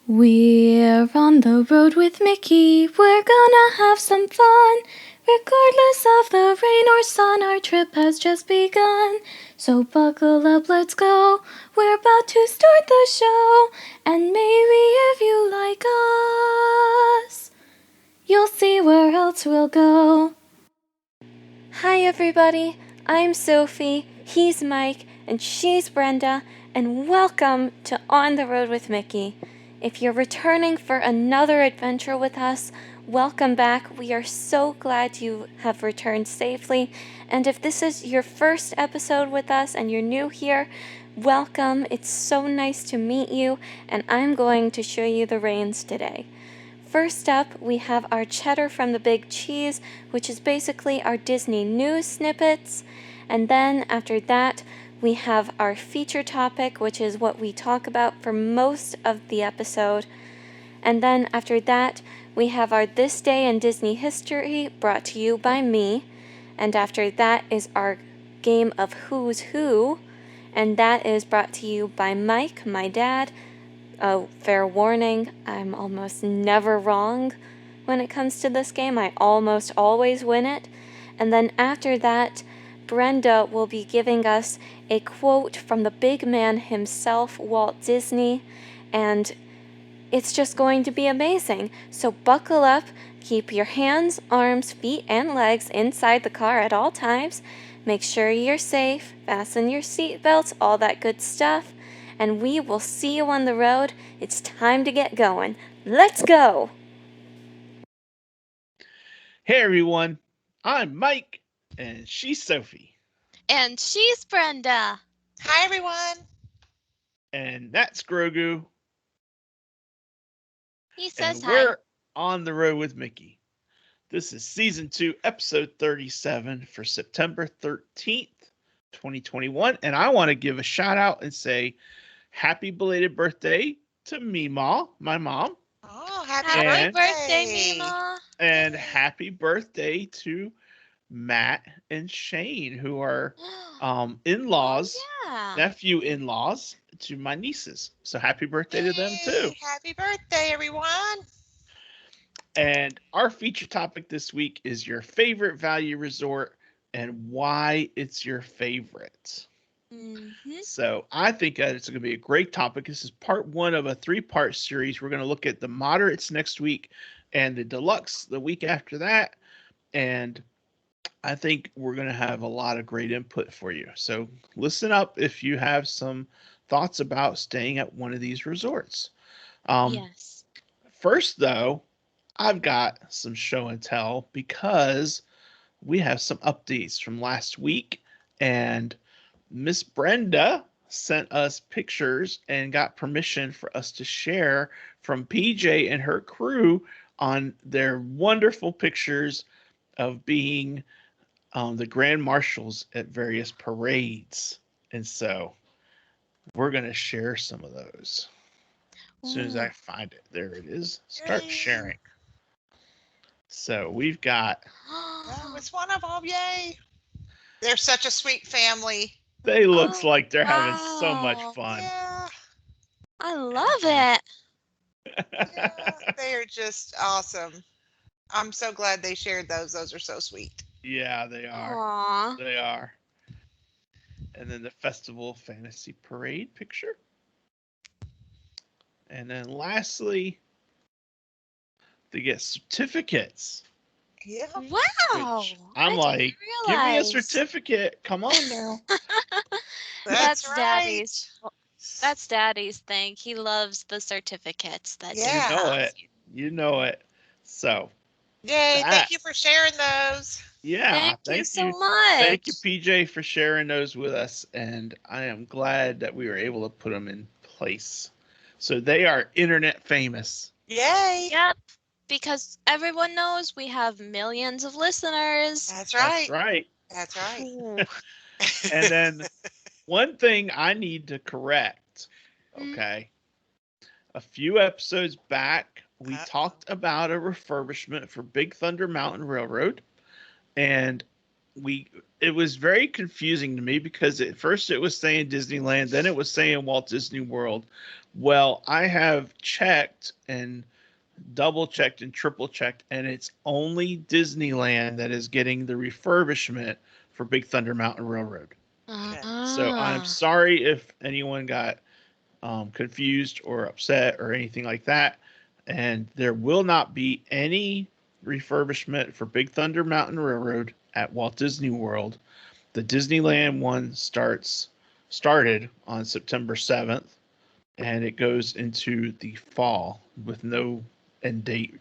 We're on the road with Mickey, we're gonna have some fun. Regardless of the rain or sun, our trip has just begun. So buckle up, let's go, we're about to start the show. And maybe if you like us, you'll see where else we'll go. Hi everybody, I'm Sophie, he's Mike, and she's Brenda, and welcome to On the Road with Mickey. If you're returning for another adventure with us, welcome back. We are so glad you have returned safely, and if this is your first episode with us and you're new here, welcome. It's so nice to meet you, and I'm going to show you the reins today. First up, we have our Cheddar from the Big Cheese, which is basically our Disney news snippets. And then after that, we have our feature topic, which is what we talk about for most of the episode. And then after that, we have our This Day in Disney History, brought to you by me. And after that is our game of Who's Who, and that is brought to you by Mike, my dad. Oh, fair warning, I'm almost never wrong when it comes to this game. I almost always win it. And then after that, Brenda will be giving us a quote from the big man himself, Walt Disney, and it's just going to be amazing. So buckle up, keep your hands, arms, feet, and legs inside the car at all times. Make sure you're safe, fasten your seatbelts, all that good stuff. And we will see you on the road. It's time to get going. Let's go! Hey everyone, I'm Mike, and she's Sophie. And she's Brenda. Hi, everyone. And that's Grogu. He says And hi. we're on the road with Mickey. This is season 2, episode 37 for September 13th, 2021. And I want to give a shout out and say happy belated birthday to Meemaw, my mom. Oh, happy Happy birthday, birthday, Mima. And happy birthday to Matt and Shane, who are in-laws, Yeah. nephew in-laws to my nieces. So happy birthday to them too. Happy birthday, everyone. And our feature topic this week is your favorite value resort and why it's your favorite. Mm-hmm. So I think that it's going to be a great topic. This is part 1 of a 3-part series. We're going to look at the moderates next week and the deluxe the week after that. And I think we're going to have a lot of great input for you. So listen up if you have some thoughts about staying at one of these resorts. Yes. First, though, I've got some show and tell because we have some updates from last week, and Miss Brenda sent us pictures and got permission for us to share from PJ and her crew on their wonderful pictures of being the grand marshals at various parades. And so we're going to share some of those as soon as I find it. There it is. Start Yay. sharing. So we've got. That was one of them. Yay. They're such a sweet family. They looks like they're having so much wow. fun. Yeah. I love it. Yeah. They are just awesome. I'm so glad they shared those. Those are so sweet. Yeah, they are. Aw. They are. And then the Festival Fantasy Parade picture. And then lastly, they get certificates. Yeah. Wow. Which I'm I like, didn't give me a realize. certificate. Come on now. That's right. Daddy's. That's Daddy's thing. He loves the certificates that Yeah. You know it. You know it. So, Yay. that- Thank you for sharing those. yeah, Thank you so much. Thank you, PJ, for sharing those with us. And I am glad that we were able to put them in place. So they are internet famous. Yay. Yep. Because everyone knows we have millions of listeners. That's right. That's right. That's right. Ooh. And then one thing I need to correct, okay? A few episodes back, we talked about a refurbishment for Big Thunder Mountain Railroad, and it was very confusing to me because at first it was saying Disneyland, then it was saying Walt Disney World. Well, I have checked and double checked and triple checked, and it's only Disneyland that is getting the refurbishment for Big Thunder Mountain Railroad. Okay. So I'm Ah. sorry if anyone got confused or upset or anything like that. And there will not be any refurbishment for Big Thunder Mountain Railroad at Walt Disney World. The Disneyland one started on September 7th, and it goes into the fall with no end date,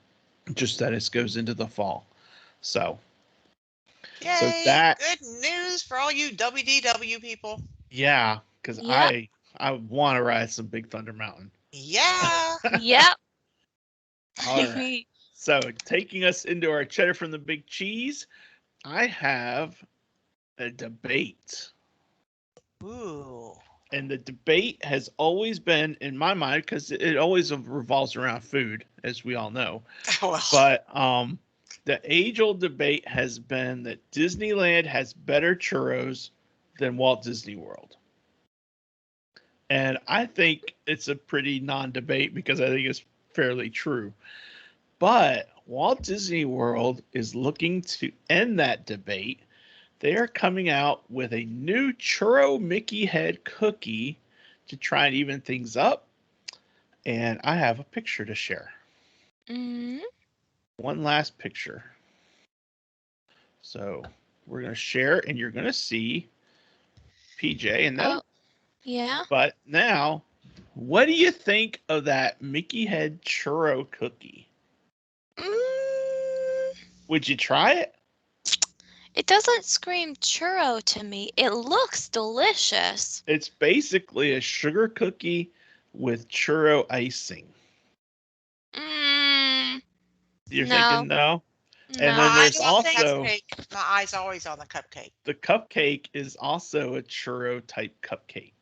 just that it goes into the fall. So Yay! that, Good news for all you WDW people. yeah, because Yep. I want to ride some Big Thunder Mountain. Yeah. Yep. All right. So taking us into our cheddar from the big cheese, I have a debate. Ooh. And the debate has always been in my mind because it always revolves around food, as we all know. Well. But the age-old debate has been that Disneyland has better churros than Walt Disney World. And I think it's a pretty non-debate because I think it's fairly true. But Walt Disney World is looking to end that debate. They are coming out with a new churro Mickey head cookie to try and even things up. And I have a picture to share. Mm. One last picture. So we're going to share, and you're going to see PJ and them. Oh, yeah. But now, what do you think of that Mickey head churro cookie? Would you try it? It doesn't scream churro to me. It looks delicious. It's basically a sugar cookie with churro icing. You're No, thinking no? And no. then My there's eyes on the also cupcake. My eyes always on the cupcake. the cupcake is also a churro type cupcake.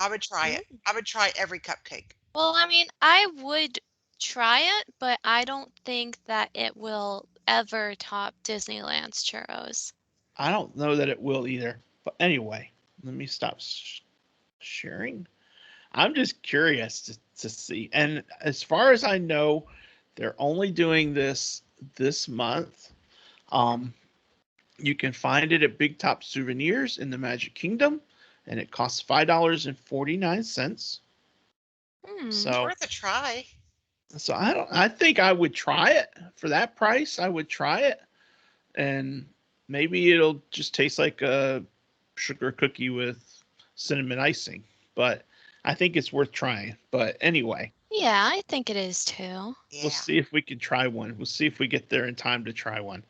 I would try it. I would try every cupcake. Well, I mean, I would try it, but I don't think that it will ever top Disneyland's churros. I don't know that it will either. But anyway, let me stop sharing. I'm just curious to see. And as far as I know, they're only doing this month. You can find it at Big Top Souvenirs in the Magic Kingdom, and it costs $5.49. It's So worth a try. So I think I would try it for that price. I would try it, and maybe it'll just taste like a sugar cookie with cinnamon icing. But I think it's worth trying. But anyway, Yeah, I think it is too. Yeah. we'll see if we can try one. We'll see if we get there in time to try one.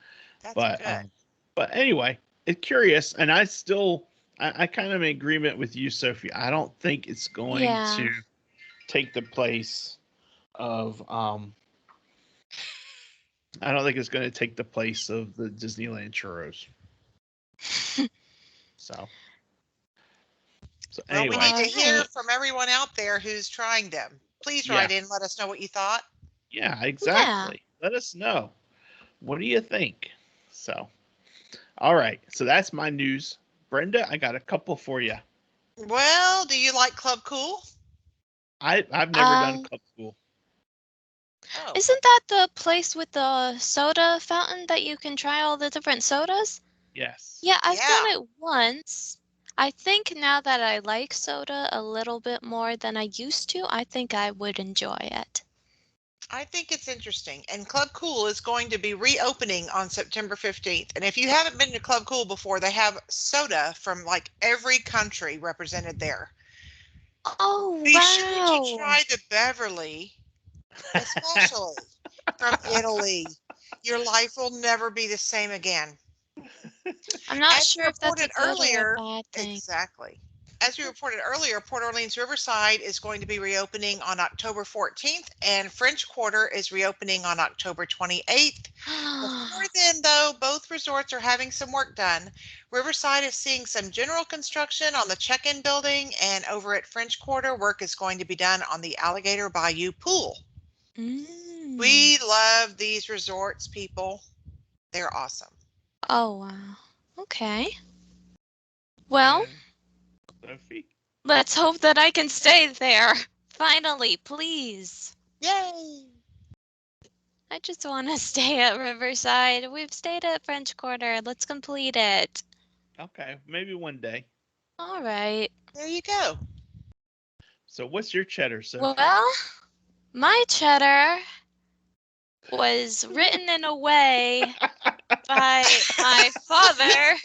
That's But good. but anyway, it's curious, and I kind of in agreement with you, Sophie. I don't think it's going Yeah. to take the place of I don't think it's going to take the place of the Disneyland churros. So Well, we anyway, need to hear Alright. from everyone out there who's trying them. Please write in. Let us know what you thought. yeah, exactly. Let us know. What do you think? So, all right. So that's my news. Brenda, I got a couple for you. Well, do you like Club Cool? I've never done Um, Club School. Oh, Isn't that the place with the soda fountain that you can try all the different sodas? Yes. Yeah, I've yeah. done it once. I think now that I like soda a little bit more than I used to, I think I would enjoy it. I think it's interesting. And Club Cool is going to be reopening on September 15th. And if you haven't been to Club Cool before, they have soda from like every country represented there. Oh, Be sure to wow. try the Beverly, especially from Italy. Your life will never be the same again. I'm not As we sure if that's a reported good or a earlier, bad thing. exactly. As we reported earlier, Port Orleans Riverside is going to be reopening on October 14th, and French Quarter is reopening on October 28th. Before then, though, both resorts are having some work done. Riverside is seeing some general construction on the check-in building, and over at French Quarter, work is going to be done on the Alligator Bayou pool. We love these resorts, people. They're awesome. Oh, wow. Okay. Well, And Sophie? let's hope that I can stay there. Finally, please. Yay! I just want to stay at Riverside. We've stayed at French Quarter. Let's complete it. Okay, maybe one day. All right. There you go. So what's your cheddar, Sophie? Well, my cheddar was written in a way by my father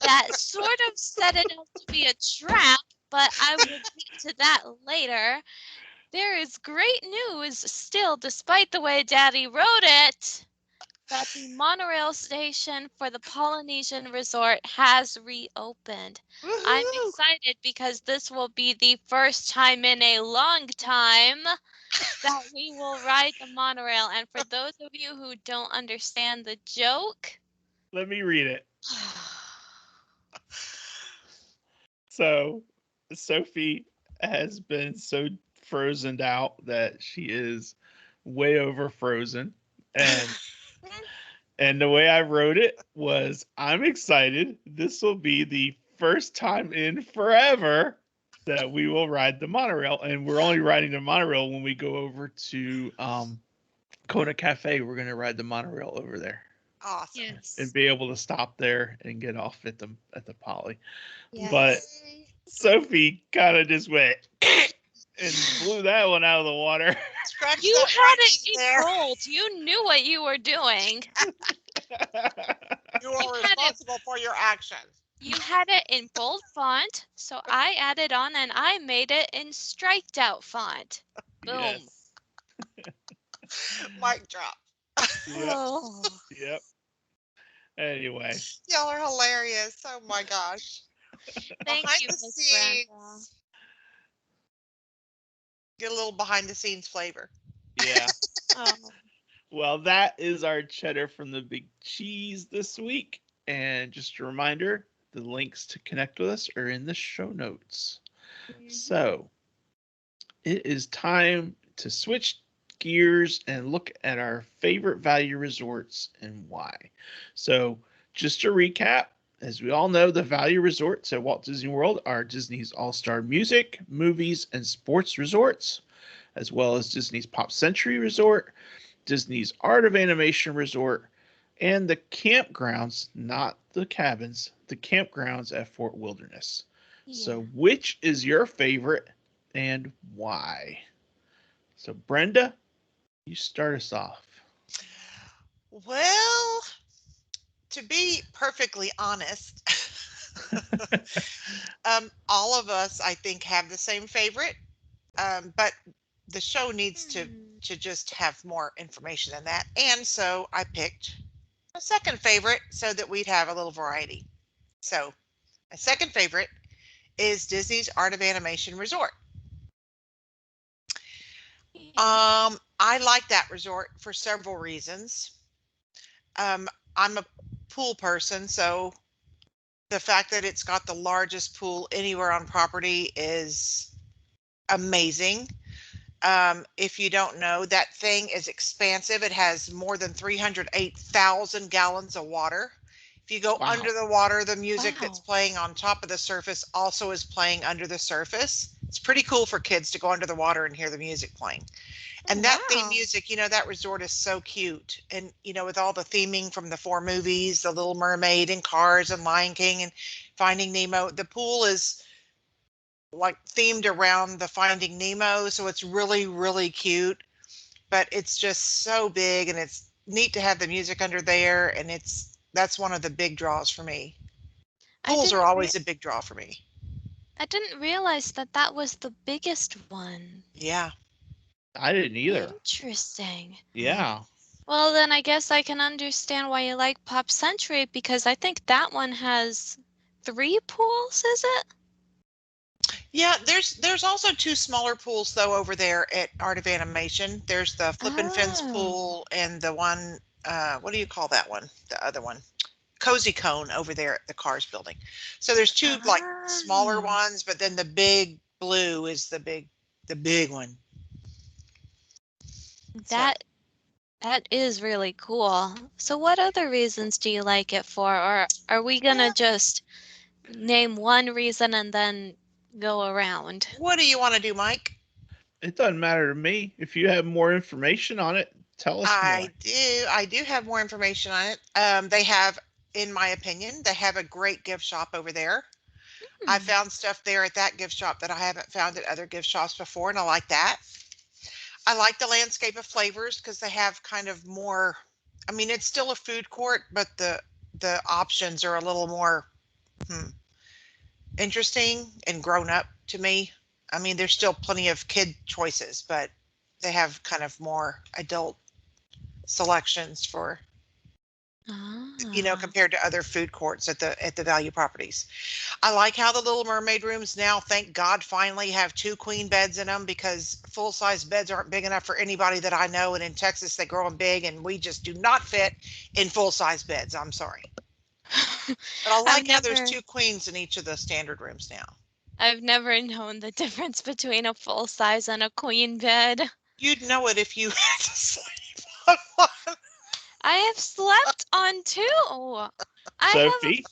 that sort of set it up to be a trap, but I will get to that later. There is great news still, despite the way Daddy wrote it, that the monorail station for the Polynesian Resort has reopened. I'm Woohoo! excited because this will be the first time in a long time that we will ride the monorail. And for those of you who don't understand the joke, Let me read it. So Sophie has been so frozen out that she is way over frozen. And the way I wrote it was, I'm excited. This will be the first time in forever that we will ride the monorail. And we're only riding the monorail when we go over to Kona Cafe. We're going to ride the monorail over there Awesome. yes. and be able to stop there and get off at the Poly. Yes. But Yay. Sophie kind of just went and blew that one out of the water. Scratch You that had right it in there. controlled. You knew what you were doing. You are responsible for your actions. You had it in bold font, so I added on and I made it in striked out font. Boom. Yes. Mic drop. Yep. Oh. Yep. Anyway, Y'all are hilarious. Oh my gosh. Thank Behind you, the Miss scenes. Brenda. Get a little behind the scenes flavor. yeah. Oh. Well, that is our cheddar from the Big Cheese this week. And just a reminder, the links to connect with us are in the show notes. So it is time to switch gears and look at our favorite value resorts and why. So, just to recap, as we all know, the value resorts at Walt Disney World are Disney's all-star music, movies, and sports resorts, as well as Disney's Pop Century Resort, Disney's Art of Animation Resort, and the campgrounds, not the cabins, the campgrounds at Fort Wilderness. So, which is your favorite and why? So, Brenda, you start us off. Well, to be perfectly honest, all of us, I think, have the same favorite, but the show needs to just have more information than that. And so I picked a second favorite so that we'd have a little variety. So my second favorite is Disney's Art of Animation Resort. I like that resort for several reasons. I'm a pool person, so the fact that it's got the largest pool anywhere on property is amazing. If you don't know, that thing is expansive. It has more than 308,000 gallons of water. If you go under the water, the music that's playing on top of the surface also is playing under the surface. It's pretty cool for kids to go under the water and hear the music playing. And that theme music, that resort is so cute. And, with all the theming from the 4 movies, The Little Mermaid and Cars and Lion King and Finding Nemo, the pool is like themed around the Finding Nemo. So it's really, really cute, but it's just so big and it's neat to have the music under there. And that's one of the big draws for me. Pools are always a big draw for me. I didn't realize that was the biggest one. Yeah. I didn't either. Interesting. Yeah. Well, then I guess I can understand why you like Pop Century, because I think that one has 3 pools, is it? Yeah, there's also 2 smaller pools though over there at Art of Animation. There's the Flippin' Fins pool and the one, what do you call that one? The other one, Cozy Cone over there at the Cars building. So there's 2 like smaller ones, but then the big blue is the big one. That That is really cool. So what other reasons do you like it for? Or are we gonna just name one reason and then go around? What do you want to do, Mike? It doesn't matter to me. If you have more information on it, tell us more. I do have more information on it. They have, in my opinion, they have a great gift shop over there. I Hmm. found stuff there at that gift shop that I haven't found at other gift shops before, and I like that. I like the landscape of flavors because they have kind of more. I mean, it's still a food court, but the options are a little more hmm, interesting and grown up to me. I mean, there's still plenty of kid choices, but they have kind of more adult selections for Ah. compared to other food courts at the value properties. I like how the Little Mermaid rooms now, thank God, finally have two queen beds in them because full size beds aren't big enough for anybody that I know. And in Texas, they grow them big, and we just do not fit in full size beds. I'm sorry, but I I've like how there's never two queens in each of the standard rooms now. I've never known the difference between a full size and a queen bed. You'd know it if you had to sleep on one. I have slept on two. I have a Sophie,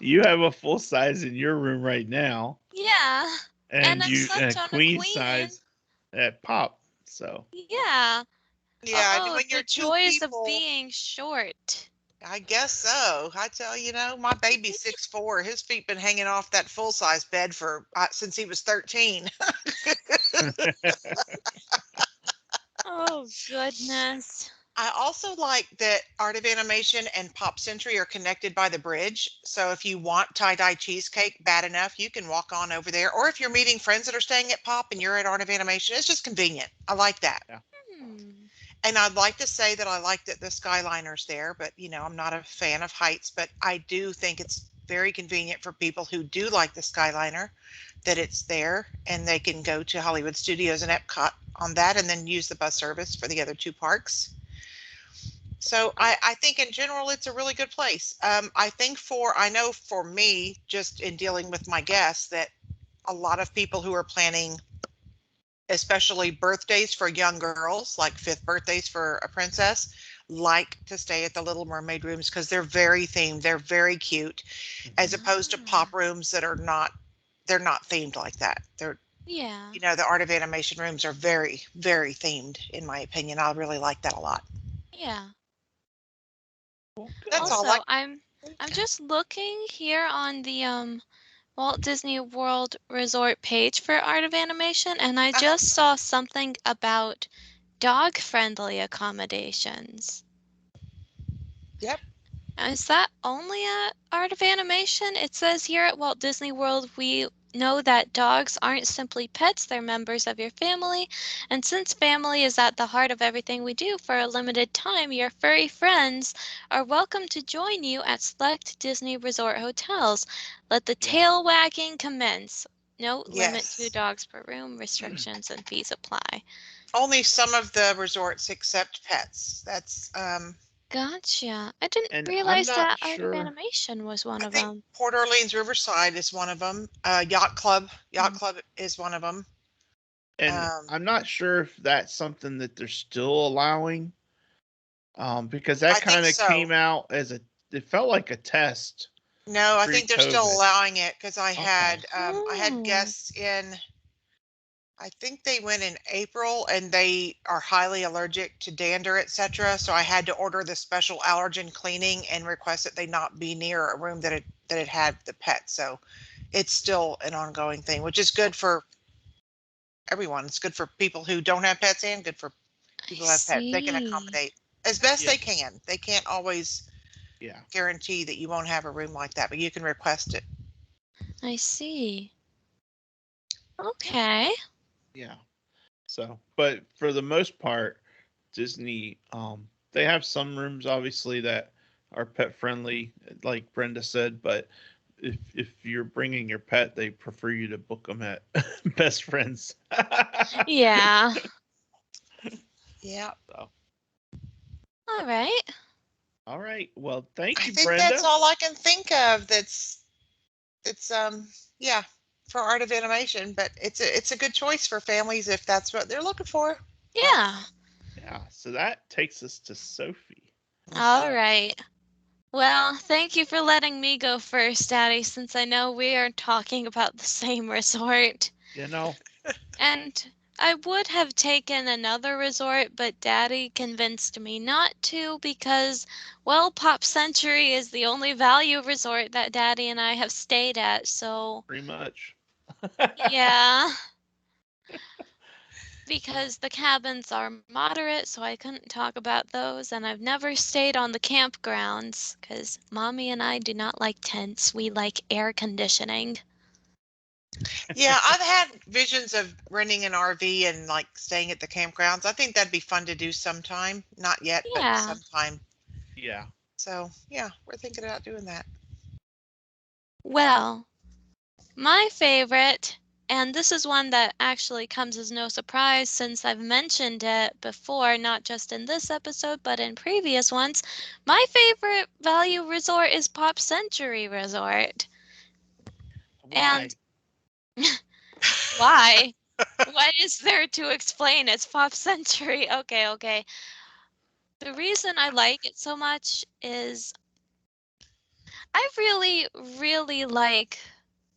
you have a full size in your room right now, yeah, and and I've you slept on a queen queen. size at Pop. So Yeah. Yeah, and Oh, when the you're two joys of people, being short. I guess so. I tell you, my baby's 6'4". His feet been hanging off that full size bed for since he was 13. Oh, goodness. I also like that Art of Animation and Pop Century are connected by the bridge. So if you want tie-dye cheesecake bad enough, you can walk on over there. Or if you're meeting friends that are staying at Pop and you're at Art of Animation, it's just convenient. I like that. yeah. Hmm. And I'd like to say that I like that the Skyliner's there, but I'm not a fan of heights, but I do think it's very convenient for people who do like the Skyliner that it's there and they can go to Hollywood Studios and Epcot on that and then use the bus service for the other two parks. So I think in general it's a really good place. I know for me, just in dealing with my guests, that a lot of people who are planning, especially birthdays for young girls, like fifth birthdays for a princess, like to stay at the Little Mermaid rooms because they're very themed. They're very cute, as opposed to pop Ah, rooms that are not. They're not themed like that. yeah. The Art of Animation rooms are very, very themed, in my opinion. I really like that a lot. Yeah. Well, That's good. all. Like, Also, I'm just looking here on the Walt Disney World Resort page for Art of Animation, and I uh-huh. just saw something about dog-friendly accommodations. Yep. Is that only at Art of Animation? It says here at Walt Disney World, we know that dogs aren't simply pets, they're members of your family. And since family is at the heart of everything we do, for a limited time, your furry friends are welcome to join you at select Disney Resort hotels. Let the Yeah. tail wagging commence. Note, limit 2 Yes. dogs per room, restrictions and fees apply. Only some of the resorts accept pets. That's Gotcha. I didn't And I'm realize not that Art of sure. Animation was one I of think them. Port Orleans Riverside is one of them. Yacht Club is one of them. And Um, I'm not sure if that's something that they're still allowing. Because that I think kind of so. came out as it felt like a test No, I think they're still pre-COVID. allowing it because Okay. I had Oh, guests in. I think they went in April and they are highly allergic to dander, etc. So I had to order the special allergen cleaning and request that they not be near a room that had the pet. So it's still an ongoing thing, which is good for everyone. It's good for people who don't have pets and good for I people who have pets. They can see. accommodate as best Yeah. they can. They can't always Yeah. guarantee that you won't have a room like that, but you can request it. I see. Okay. Yeah. So, but for the most part, Disney, they have some rooms obviously that are pet friendly, like Brenda said. But if you're bringing your pet, they prefer you to book them at Best Friends. Yeah. Yeah. So, All right. all right. Well, thank I you, think that's Brenda. all I can think of that's yeah, for art of animation, but it's a good choice for families if that's what they're looking for. Yeah. Yeah, so that takes us to Sophie. All right. Well, thank you for letting me go first, Daddy, since I know we are talking about the same resort. You know, And I would have taken another resort, but Daddy convinced me not to because, well, Pop Century is the only value resort that Daddy and I have stayed at, so pretty much. yeah. Because the cabins are moderate, so I couldn't talk about those, and I've never stayed on the campgrounds because Mommy and I do not like tents. We like air conditioning. Yeah, I've had visions of renting an RV and like staying at the campgrounds. I think that'd be fun to do sometime. Not yet, but Yeah. sometime. Yeah. So yeah, we're thinking about doing that. Well, my favorite, and this is one that actually comes as no surprise since I've mentioned it before, not just in this episode, but in previous ones. My favorite value resort is Pop Century Resort. Why? And why? What is there to explain? It's Pop Century. Okay, okay. The reason I like it so much is I really, really like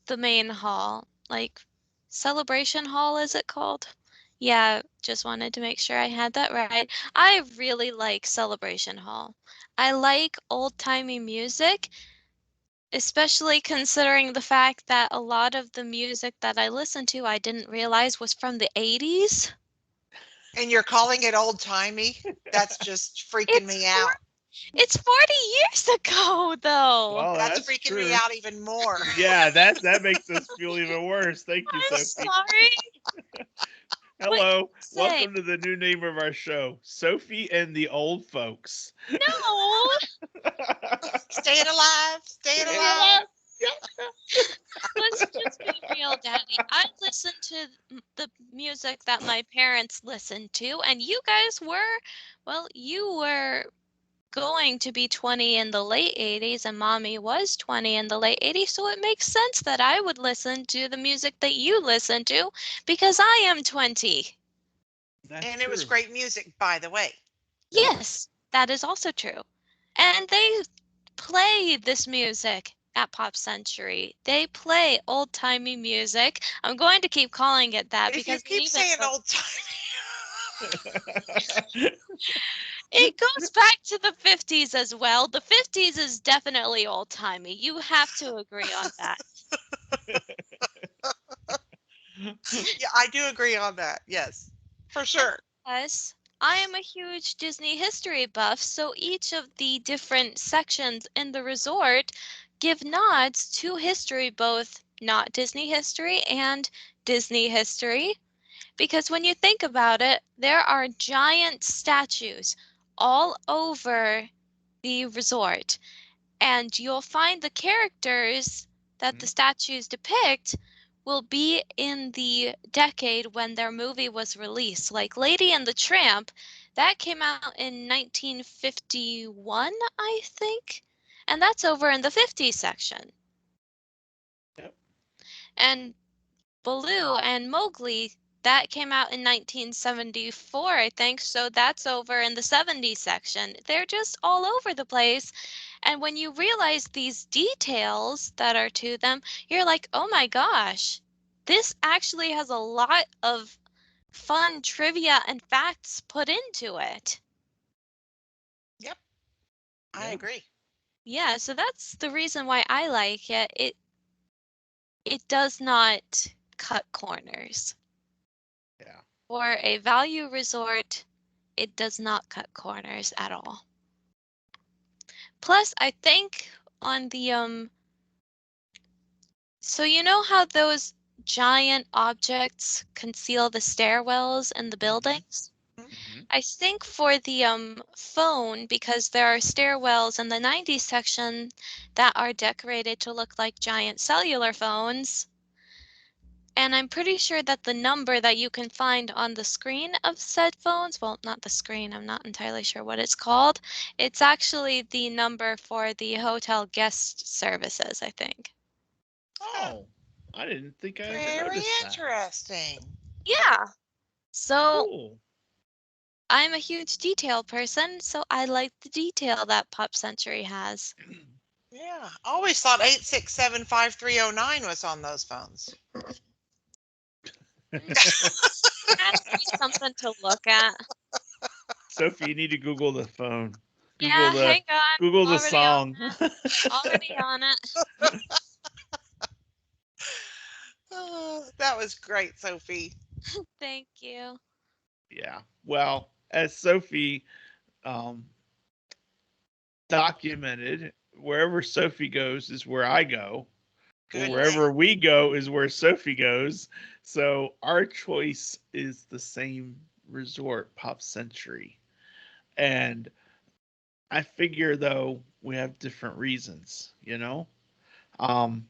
the main hall. Like, Celebration Hall, is it called? Yeah, just wanted to make sure I had that right. I really like Celebration Hall. I like old-timey music, especially considering the fact that a lot of the music that I listen to I didn't realize was from the 80s. And you're calling it old timey? That's just freaking It's me for out. it's 40 years ago though. Well, That's that's freaking me true. out even more. Yeah, that makes us feel even worse. Thank you, I'm Sophie. sorry. What can Hello. I say? Welcome to the new name of our show, Sophie and the Old Folks. No. Staying alive, staying Staying alive. alive. Yeah. Let's just be real, Daddy. I listened to the music that my parents listened to, and you guys were, well, you were going to be 20 in the late 80s, and Mommy was 20 in the late 80s, so it makes sense that I would listen to the music that you listen to because I am 20. That's And it was true. great music, by the way. Yes, that is also true. And they play this music at Pop Century. They play old-timey music. I'm going to keep calling it that If you because keep even saying though old timey, it goes back to the 50s as well, the 50s is definitely old-timey. You have to agree on that. yeah, I do agree on that. Yes, for sure. Yes, I am a huge Disney history buff, so each of the different sections in the resort give nods to history, both not Disney history and Disney history. Because when you think about it, there are giant statues all over the resort, and you'll find the characters that the Mhm. statues depict will be in the decade when their movie was released. Like Lady and the Tramp, that came out in 1951, I think, and that's over in the 50s section. Yep. And Baloo and Mowgli, that came out in 1974, I think, so that's over in the 70s section. They're just all over the place. And when you realize these details that are to them, you're like, oh my gosh, this actually has a lot of fun trivia and facts put into it. Yep, I Yeah. agree. Yeah, so that's the reason why I like it. It does not cut corners. Yeah. For a value resort, it does not cut corners at all. Plus, I think on the so you know how those giant objects conceal the stairwells in the Mhm. buildings? Hmm. I think for the phone, because there are stairwells in the 90s section that are decorated to look like giant cellular phones, and I'm pretty sure that the number that you can find on the screen of said phones, well, not the screen, I'm not entirely sure what it's called. It's actually the number for the hotel guest services, I think. Huh, Oh, I didn't think I ever very noticed that. interesting. Yeah. So Cool. I'm a huge detail person, so I like the detail that Pop Century has. Yeah, I always thought 867-5309 was on those phones. That's something to look at. Sophie, you need to Google the phone. Yeah, hang on. Google the Already on song. it. Already on it. That was great, Sophie. Thank you. Yeah. Well, as Sophie um, documented, wherever Sophie goes is where I go. Good Wherever thing. we go is where Sophie goes. So our choice is the same resort, Pop Century. And I figure though we have different reasons, you know? Um,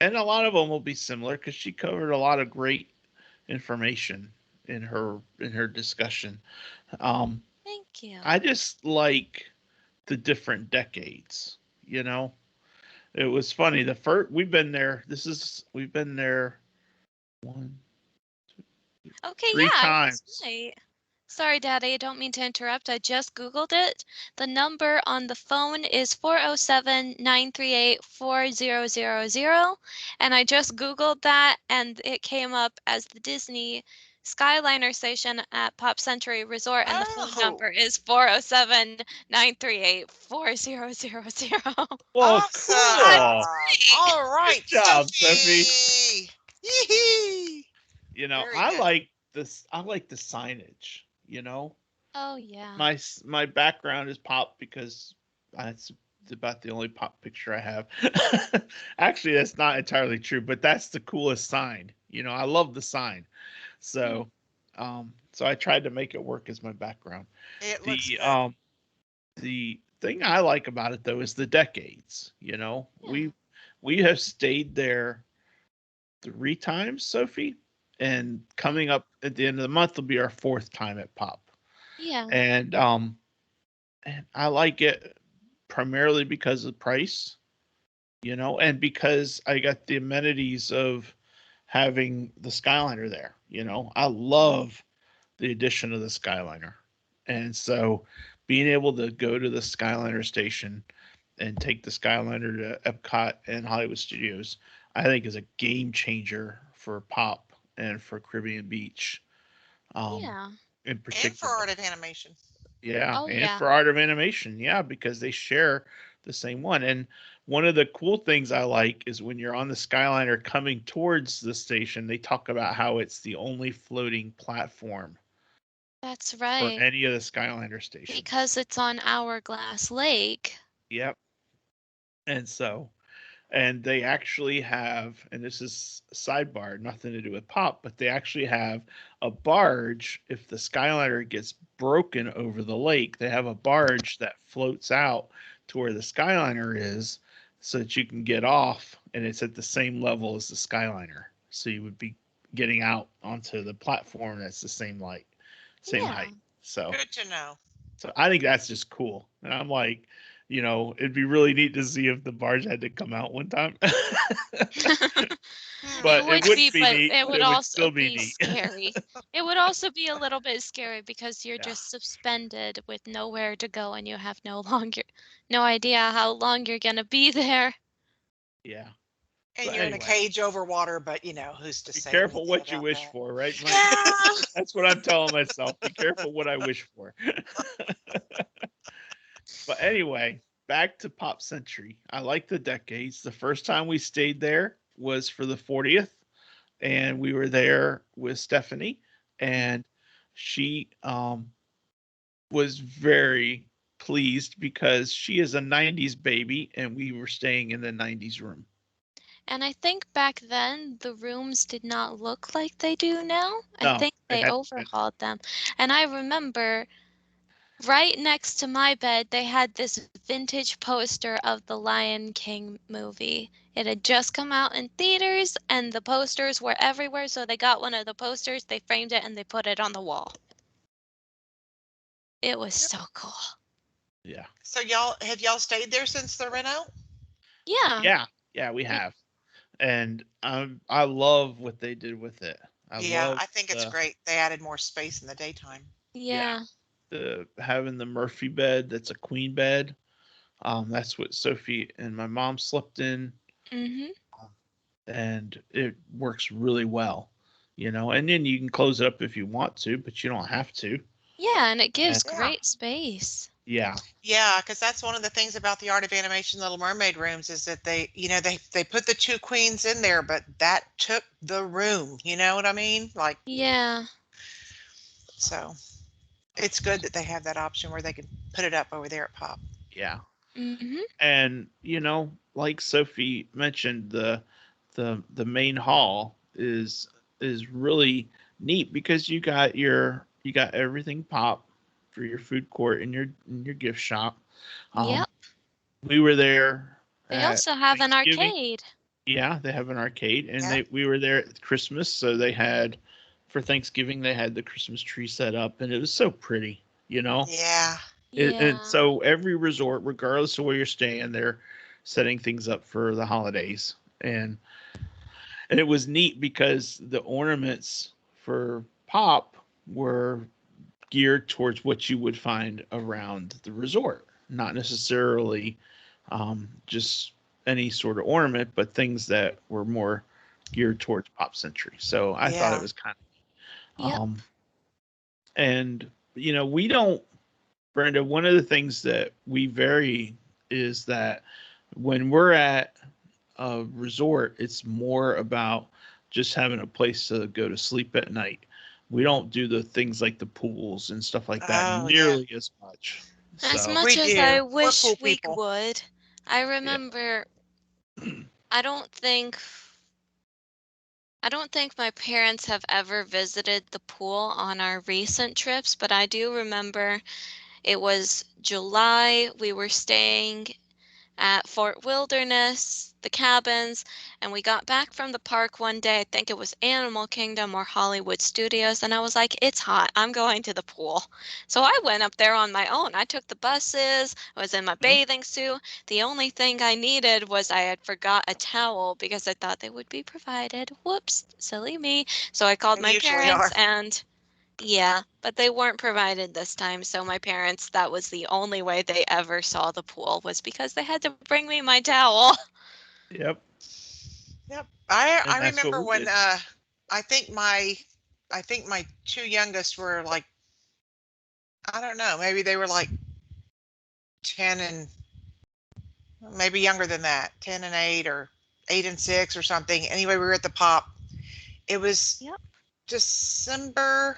and a lot of them will be similar because she covered a lot of great information in her discussion. Um, Thank you. I just like the different decades, you know? It was funny. The first we've been there. We've been there one, Okay, three yeah, I was times. right. Sorry, Daddy, I don't mean to interrupt. I just Googled it. The number on the phone is 407-938-4000. And I just Googled that, and it came up as the Disney Skyliner station at Pop Century Resort, and the phone Oh, number is 407-938-4000. Well, awesome. cool. All right, Good job, Sophie. Sophie. Yee-hee. You know, Very I good. like this. I like the signage. You know, Oh, yeah. my background is pop because that's about the only pop picture I have. Actually, that's not entirely true, but that's the coolest sign. You know, I love the sign. Hmm. So I tried to make it work as my background. It looks The good. um the thing I like about it though is the decades. You know, Yeah. we have stayed there 3 times, Sophie, and Okay. coming up at the end of the month will be our 4th time at Pop. Yeah. And I like it primarily because of price, you know, and because I got the amenities of having the Skyliner there. You know, I love the addition of the Skyliner, and so being able to go to the Skyliner station and take the Skyliner to Epcot and Hollywood Studios, I think is a game changer for Pop and for Caribbean Beach, um, Yeah. in And for particular. art of animation. Yeah, Oh, and yeah. for Art of Animation, yeah, because they share the same one. And one of the cool things I like is when you're on the Skyliner coming towards the station, they talk about how it's the only floating platform That's for right. any of the Skyliner stations. Because it's on Hourglass Lake. Yep. And so, and they actually have, and this is sidebar, nothing to do with Pop, but they actually have a barge. If the Skyliner gets broken over the lake, they have a barge that floats out to where the Skyliner is so that you can get off and it's at the same level as the Skyliner. So you would be getting out onto the platform that's the same same Yeah. height. So Good to know. so I think that's just cool. And I'm like, you know, it'd be really neat to see if the barge had to come out one time. It But Hmm. it would be, wouldn't be but neat, it but would it would also still be be neat. scary. It would also be a little bit scary because you're Yeah. just suspended with nowhere to go and you have no idea how long you're gonna be there. Yeah. So And you're in a anyway, cage over water, but who's to be say careful anything what you about wish that? for, right, Mike? Yeah. That's what I'm telling myself. Be careful what I wish for. But anyway, back to Pop Century. I like the decades. The first time we stayed there was for the 40th, and we were there with Stephanie, and she was very pleased because she is a 90s baby and we were staying in the 90s room. And I think back then the rooms did not look like they do now. I No, think they they hadn't been. overhauled them. And I remember right next to my bed, they had this vintage poster of the Lion King movie. It had just come out in theaters, and the posters were everywhere. So they got one of the posters, they framed it, and they put it on the wall. It was Yep. so cool. Yeah. So y'all stayed there since the reno? Yeah. Yeah. Yeah, we have. And I love what they did with it. I Yeah, love I think it's the great. They added more space in the daytime. Yeah. Having the Murphy bed, that's a queen bed. That's what Sophie and my mom slept in, Mhm. and it works really well. And then you can close it up if you want to, but you don't have to. Yeah, and it gives And Yeah. great space. yeah, Yeah, because that's one of the things about the Art of Animation Little Mermaid rooms is that they put the two queens in there, but that took the room. You know what I mean? Like, Yeah. so it's good that they have that option where they can put it up over there at Pop. yeah. Mhm. And like Sophie mentioned, the main hall is really neat because you got everything pop for your food court and your gift shop. Um, Yep. we were there They at also have an Thanksgiving. arcade. Yeah, they have an arcade, and Yeah. we were there at Christmas, so they had for Thanksgiving they had the Christmas tree set up, and it was so pretty. Yeah. And Yeah. so every resort, regardless of where you're staying, they're setting things up for the holidays, and it was neat because the ornaments for Pop were geared towards what you would find around the resort, not necessarily just any sort of ornament, but things that were more geared towards Pop Century. So I thought it Yeah. was kind of, Yep. and we don't, Brenda. One of the things that we vary is that when we're at a resort, it's more about just having a place to go to sleep at night. We don't do the things like the pools and stuff like that Oh, yeah. nearly as much. As So, much We as do. I We're wish pool we people. would, I yeah. remember I don't think I don't think my parents have ever visited the pool on our recent trips, but I do remember it was July. We were staying at Fort Wilderness, the cabins, and we got back from the park one day. I think it was Animal Kingdom or Hollywood Studios, and I was like, it's hot. I'm going to the pool. So I went up there on my own. I took the buses. I was in my Huh? bathing suit. The only thing I needed was I had forgot a towel because I thought they would be provided. Whoops, silly me. So I called They my usually parents are. and yeah, but they weren't provided this time, so my parents, that was the only way they ever saw the pool was because they had to bring me my towel. Yep. Yep. I And that's what remember we when did. I think my two youngest were like, I don't know, maybe they were like 10 and maybe younger than that, 10 and 8 or 8 and 6 or something. Anyway, we were at the Pop. It was Yep. December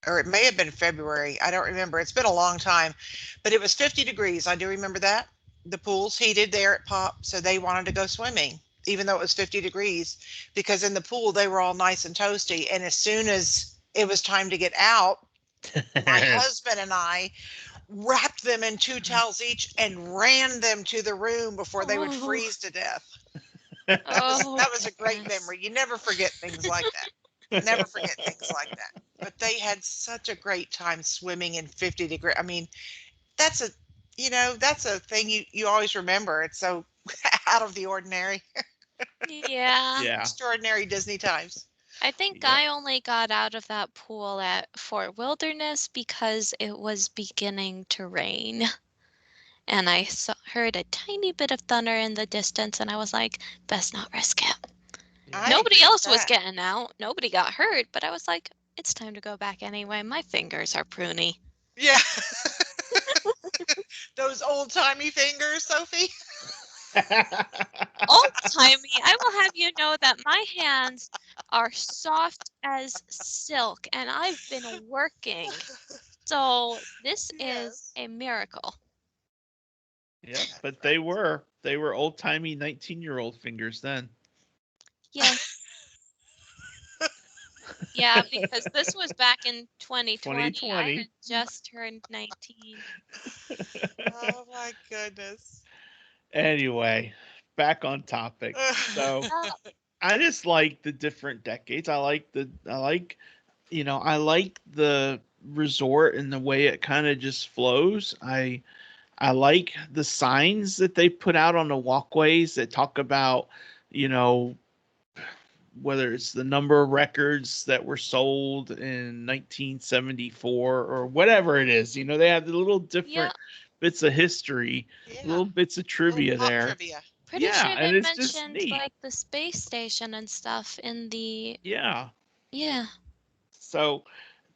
or it may have been February. I don't remember. It's been a long time, but it was 50 degrees. I do remember that. The pool's heated there at Pop, so they wanted to go swimming, even though it was 50 degrees, because in the pool they were all nice and toasty. And as soon as it was time to get out, my husband and I wrapped them in two towels each and ran them to the room before they would Oh, freeze to death. oh That was a great goodness. memory. You never forget things like that. Never forget things like that. But they had such a great time swimming in 50 degree. I mean, that's a that's a thing you always remember. It's so out of the ordinary, Yeah. yeah. extraordinary Disney times. I think Yep. I only got out of that pool at Fort Wilderness because it was beginning to rain. And I heard a tiny bit of thunder in the distance, and I was like, best not risk it. Yeah. I Nobody agree with else was that. getting out. Nobody got hurt, but I was like, it's time to go back anyway. My fingers are pruny. Yeah, those old timey fingers, Sophie. Old timey, I will have you know that my hands are soft as silk and I've been working. So this is Yes. a miracle. Yep. That's But right. they were old timey 19-year-old fingers then. Yes. Yeah, because this was back in 2020. I 2020. had just turned 19. Oh my goodness. Anyway, back on topic. So Oh, I just like the different decades. I like the resort and the way it kind of just flows. I like the signs that they put out on the walkways that talk about, you know, whether it's the number of records that were sold in 1974 or whatever it is. They have the little Yeah, different bits of history, Yeah. little bits of Little trivia pop there. trivia. pretty Yeah, sure and they it's just mentioned neat. like the space station and stuff in the. Yeah. Yeah, So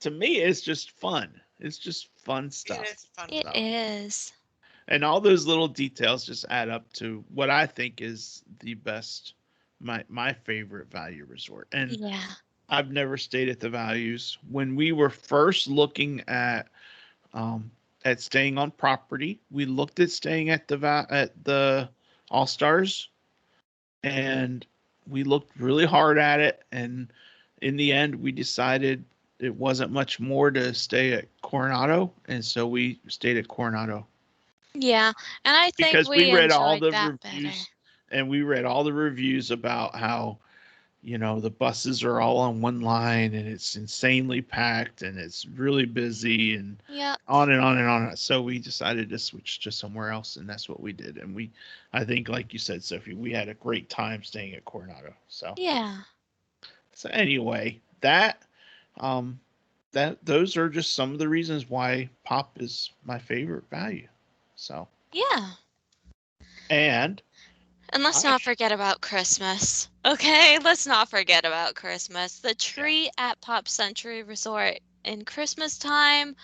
to me, it's just fun. It's just fun It stuff. is fun it So, stuff. is. and all those little details just add up to what I think is the best, my favorite value resort. And Yeah. I've never stayed at the values. When we were first looking um, at staying on property, we looked at staying at the All Stars, and we looked really hard at it. And in the end, we decided it wasn't much more to stay at Coronado, and so we stayed at Coronado Yeah, and I think because we we read all enjoyed the that better. reviews, and we read all the reviews about how the buses are all on one line and it's insanely packed and it's really busy and Yep. on and on and on. So we decided to switch to somewhere else, and that's what we did. And I think, like you said, Sophie, we had a great time staying at Coronado. Yeah. So anyway, um, those are just some of the reasons why Pop is my favorite value. So, Yeah. and And let's I, not forget about Christmas. Okay, let's not forget about Christmas. The yeah, tree at Pop Century Resort in Christmas time.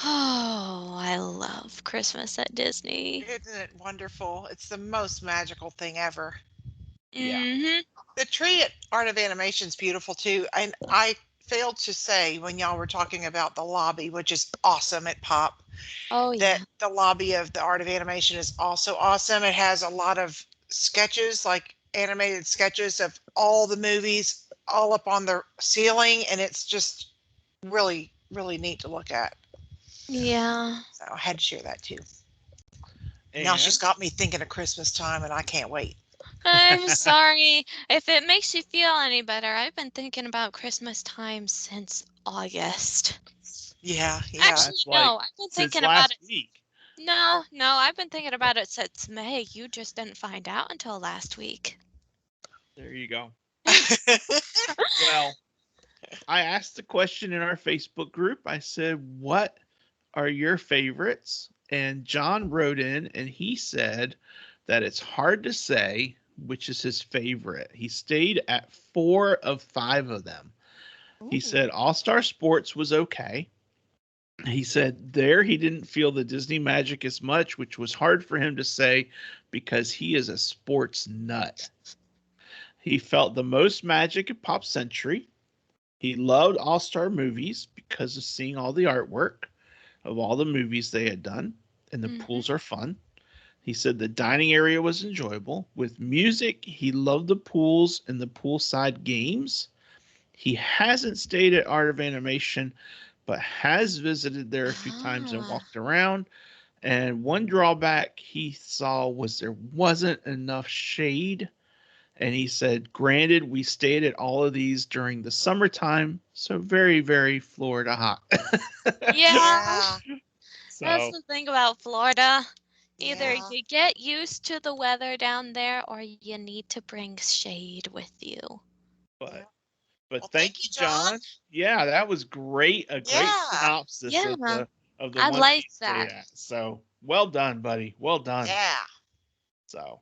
Oh, I love Christmas at Disney. Isn't it wonderful? It's the most magical thing ever. yeah, Mm-hmm. The tree at Art of Animation is beautiful too. And I failed to say when y'all were talking about the lobby, which is awesome at Pop, Oh, that yeah. the lobby of the Art of Animation is also awesome. It has a lot of sketches, like animated sketches of all the movies all up on the ceiling, and it's just really, really neat to look at. Yeah. So I had to share that too. Now she's and got me thinking of Christmas time, and I can't wait. I'm sorry. If it makes you feel any better, I've been thinking about Christmas time since August. Yeah, yeah. Actually, that's like no, I've been since thinking about last it. week. No, I've been thinking about it since May. You just didn't find out until last week. There you go. Well, I asked the question in our Facebook group. I said, "What are your favorites?" And John wrote in and he said that it's hard to say which is his favorite. He stayed at 4 of 5 of them. He Ooh. said All Star Sports was okay. He said there he didn't feel the Disney magic as much, which was hard for him to say because he is a sports nut. He felt the most magic at Pop Century. He loved All Star Movies because of seeing all the artwork of all the movies they had done, and the Mm-hmm. pools are fun. He said the dining area was enjoyable. With music, he loved the pools and the poolside games. He hasn't stayed at Art of Animation, but has visited there a few times and Ah. walked around. And one drawback he saw was there wasn't enough shade. And he said, granted, we stayed at all of these during the summertime, so very, very Florida hot. Yeah, Yeah, that's So, the thing about Florida. Either yeah. you get used to the weather down there or you need to bring shade with you. Yeah. but but Well, thank thank you, you, John. John. Yeah, that was great. A great Yeah, synopsis Yeah, of the I ones like he stayed that. at. So well done, buddy. Well done. yeah. So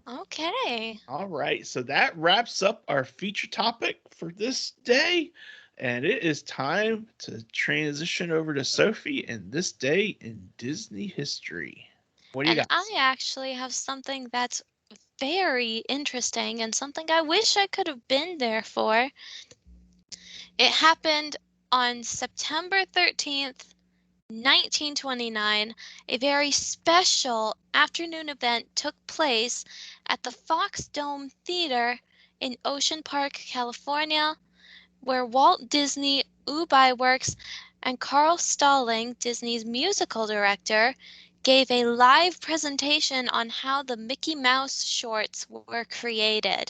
Okay. all right. So that wraps up our feature topic for this day. And it is time to transition over to Sophie and this day in Disney history. What do you And got? I actually have something that's very interesting and something I wish I could have been there for. It happened on September 13th, 1929. A very special afternoon event took place at the Fox Dome Theater in Ocean Park, California, where Walt Disney Udi Works and Carl Stalling, Disney's musical director, gave a live presentation on how the Mickey Mouse shorts were created.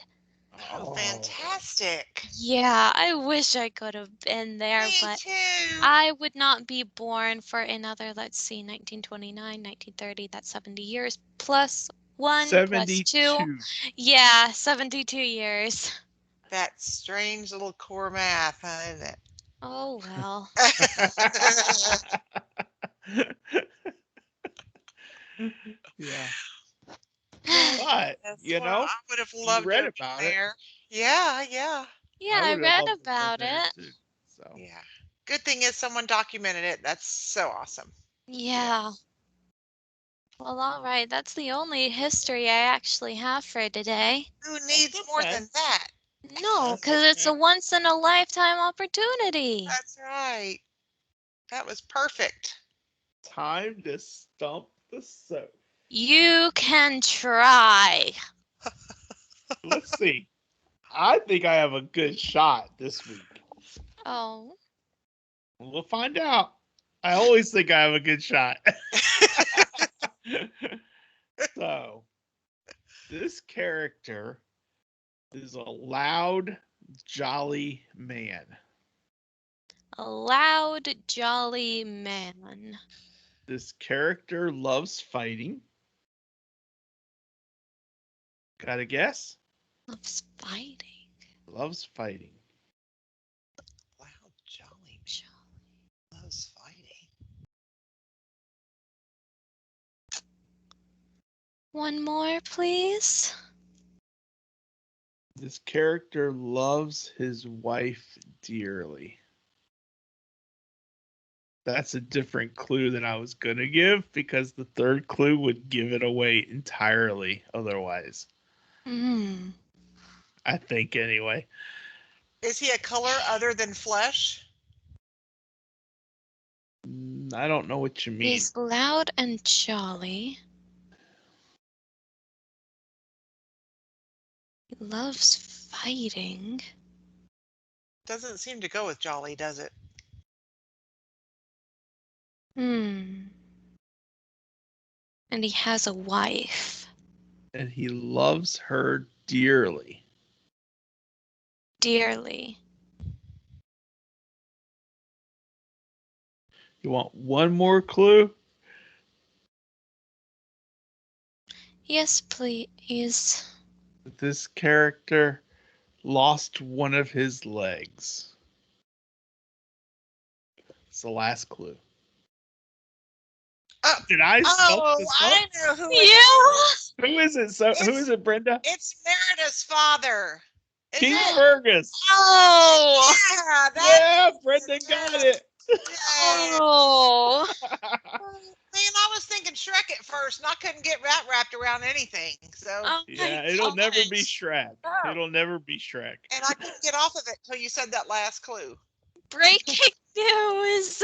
Oh, Oh, fantastic. Yeah, I wish I could have been there, Me but too. I would not be born for another, let's see, 1929, 1930, that's 70 years plus 1 plus 2. 72. Yeah, 72 years. That strange little core math, huh, isn't it? Oh, well. Yeah. But, That's you what know, I would have you loved to read have been about it. there. Yeah, yeah, Yeah, I I would have read loved to have about been there it. too. So, yeah. Good thing is someone documented it. That's so awesome. Yeah. Well, all right. That's the only history I actually have for today. Who needs more okay. than that? No, That's because it's a okay. once in a lifetime opportunity. That's right. That was perfect. Time to stump the soap. You can try. Let's see. I think I have a good shot this week. Oh. We'll find out. I always think I have a good shot. So, this character is a loud, jolly man. A loud, jolly man. This character loves fighting. Got a guess? Loves fighting. Loves fighting. Loud, jolly, loves fighting. One more, please. This character loves his wife dearly. That's a different clue than I was going to give because the third clue would give it away entirely otherwise. Hmm. I think anyway. Is he a color other than flesh? I don't know what you mean. He's loud and jolly. He loves fighting. Doesn't seem to go with jolly, does it? Hmm. And he has a wife. And he loves her dearly. Dearly. You want one more clue? Yes, please. This character lost one of his legs. It's the last clue. Oh, Did I stump oh, this I up? know who it is. Yeah. Who is it? So who is it, Brenda? It's Merida's father. Is King it? Fergus. Oh. Yeah, Yeah, that's Brenda got it. yeah. Oh. Man, I was thinking Shrek at first, and I couldn't get that wrapped around anything. So, Oh my Yeah, it'll never be gosh. Shrek. oh, It'll never be Shrek. and I couldn't get off of it until you said that last clue. Breaking news.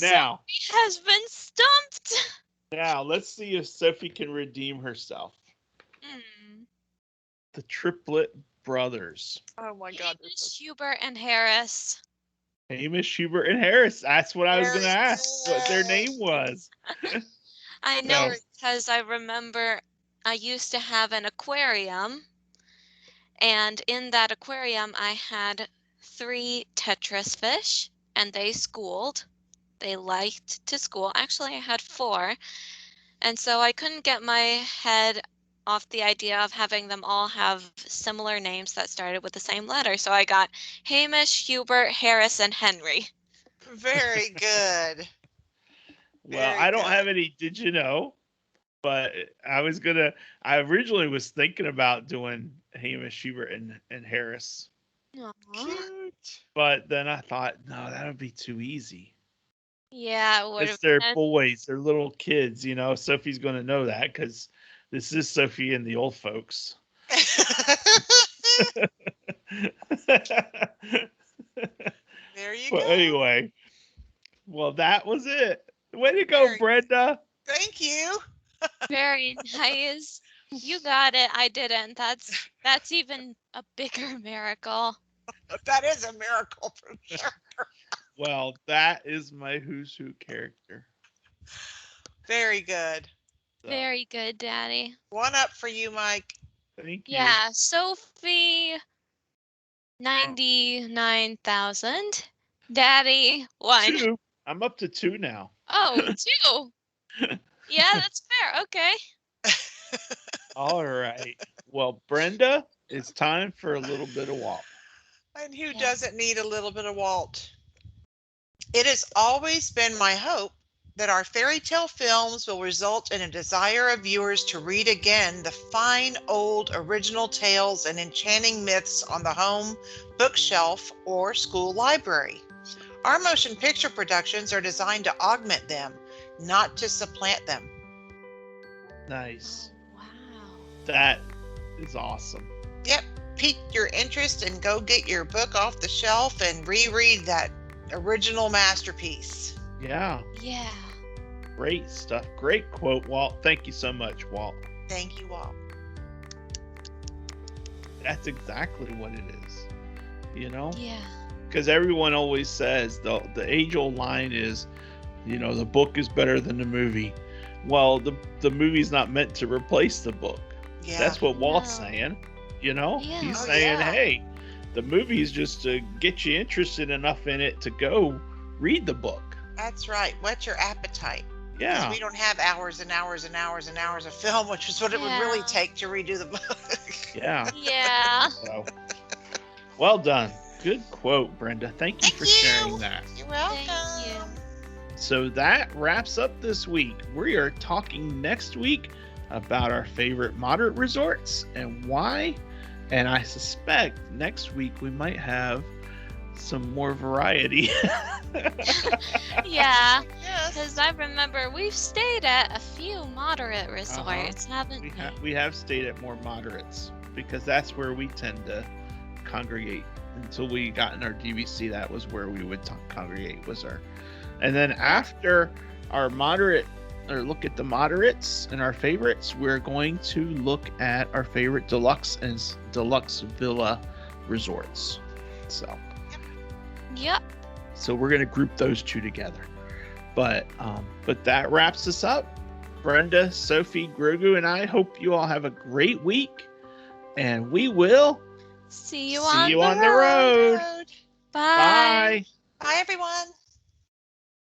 Now, Sophie has been stumped. let's see if Sophie can redeem herself. Hmm. The triplet brothers. Oh my God, Hamish, Hubert, and Harris. Hamish, Hubert, and Harris. That's what I was going to very ask what their good. name was. I know So, because I remember I used to have an aquarium, and in that aquarium I had 3 Tetris fish, and they schooled. They liked to school. Actually, I had 4, and so I couldn't get my head off the idea of having them all have similar names that started with the same letter. So I got Hamish, Hubert, Harris, and Henry. Very good. well, Very I don't good. have any did you know, but I originally was thinking about doing Hamish, Hubert, and Harris. Aw. Cute. But then I thought, no, that would be too easy. Yeah, it would It's have their been. boys, they're little kids, Sophie's going to know that because this is Sophie and the old folks. There you But go. anyway, well, that was it. Way to go, Very, Brenda. thank you. Very nice. You got it. I didn't. That's even a bigger miracle. That is a miracle for sure. Well, that is my Who's Who character. Very good. So, Very good, Daddy. One up for you, Mike. thank you. Yeah, Sophie 99,000. Daddy 1. 2. I'm up to 2 now. Oh, 2. Yeah, that's fair. Okay. All right. Well, Brenda, It's time for a little bit of Walt. And who Yeah. doesn't need a little bit of Walt? It has always been my hope that our fairy tale films will result in a desire of viewers to read again the fine old original tales and enchanting myths on the home bookshelf or school library. Our motion picture productions are designed to augment them, not to supplant them. Nice. Oh, wow. That is awesome. Yep, pique your interest and go get your book off the shelf and reread that original masterpiece. Yeah. Yeah. Great stuff. Great quote, Walt. Thank you so much, Walt. Thank you all. That's exactly what it is. You know? Yeah. Because everyone always says the age-old line is, the book is better than the movie. Well, the movie's not meant to replace the book. Yeah. That's what Walt's No. saying. Yeah. He's Oh, saying, yeah. hey, the movie is just to get you interested enough in it to go read the book. That's right. Whet your appetite. 'Cause Yeah. we don't have hours and hours and hours and hours of film, which is what it would really Yeah. take to redo the book. Yeah. Yeah. So, well done. Good quote, Brenda. Thank you Thank for you. sharing that. You're welcome. Thank you. So that wraps up this week. We are talking next week about our favorite moderate resorts and why. And I suspect next week we might have some more variety. Yeah. Yes. Because I remember we've stayed at a few moderate resorts, haven't we? we have stayed at more moderates because that's where we tend to congregate. Until we got in our DVC, that was where we would congregate. And then after our moderate, or look at the moderates and our favorites, we're going to look at our favorite deluxe and deluxe villa resorts. Yep. So we're going to group those two together. But that wraps us up. Brenda, Sophie, Grogu, and I hope you all have a great week. And we will See you see on you the on the road. road. Bye. Bye. Bye, everyone.